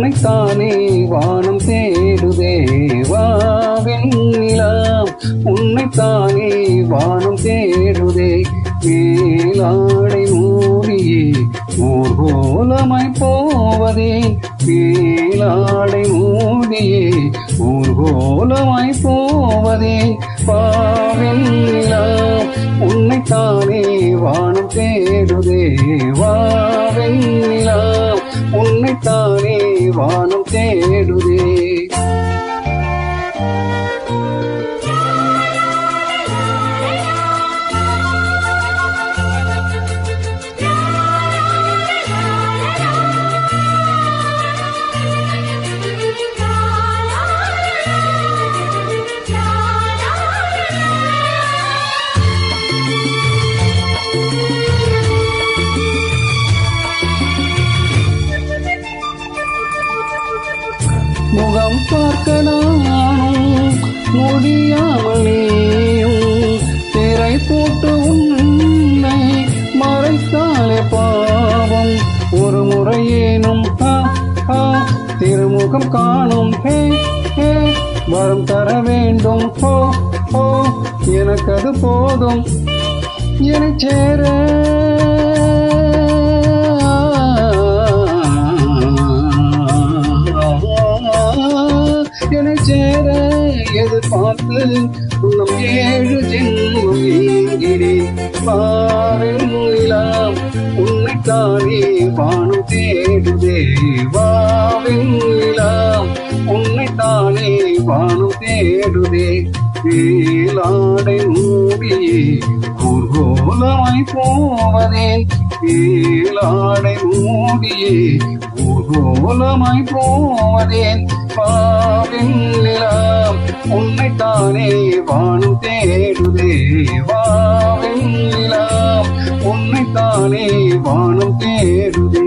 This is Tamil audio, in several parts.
உன்னைத்தானே வானம் தேடுதே வாவெண்ணிலா உன்னைத்தானே வானம் தேடுதே மேலாடை மூடியே ஊர்கோலமாய் போவதே மேலாடை மூடியே ஊர்கோலமாய் போவதே வாவெண்ணிலா உன்னைத்தானே வானம் தேடுதே வாவெண்ணிலா உன்னைத்தானே வானம் தேடுதே. முகம் பார்க்க நானும் முடியாமலேயும் திரை போட்டு உன்னை மறைத்தாலே பாவம் ஒரு முறையேனும் திருமுகம் காணும் ஹே ஹே வரம் தர வேண்டும் ஹோ ஹோ எனக்கு அது போதும் என சேர சேர எதிர்பார்த்து உன்னம் 7 ஜென்மம் ஏங்கினேன் வாவெண்ணிலா உன்னைத்தானே வானம் தேடுதே வாவெண்ணிலா உன்னைத்தானே வானம் தேடுதே மேலாடை மூடியே ஊர்கோலமாய் போவதேன் மேலாடை மூடியே ஊர்கோலமாய் போவதேன் வாவெண்ணிலா உன்னைத்தானே வானம் தேடுதே வாவெண்ணிலா உன்னைத்தானே வானம் தேடுதே.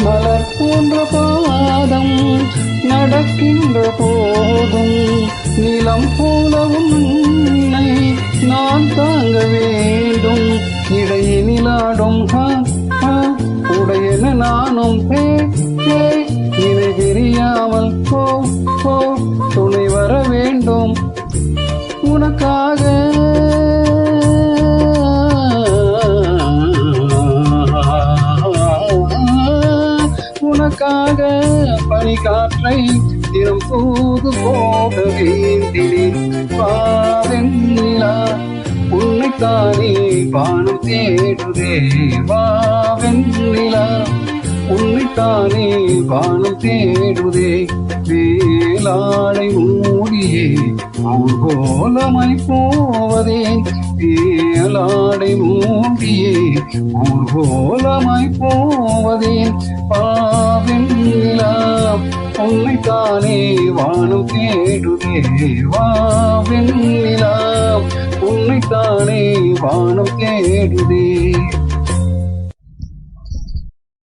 மலர் போன்ற பாதம் நடக்கின்ற போதும் நிலம் போல உன்னை நான் தாங்க வேண்டும் இடையினிலாடும் உடையன நானும் இணை தெரியாமல் போ துணை வர வேண்டும் உனக்காக உனக்காக பனிக்காற்றை தினம் தூது போக வேண்டினேன் வாவெண்ணிலா உன்னைத்தானே வானம் தேடுதே வாவெண்ணிலா உன்னைத்தானே வானம் தேடுதே மேலாடை மூடியே ஊர்கோலமாய் போவதேன் மேலாடை மூடியே ஊர்கோலமாய் போவதேன் வாவெண்ணிலா உன்னைத்தானே வானம் தேடுதே வாவெண்ணிலா உன்னைத்தானே வானம் தேடுதே.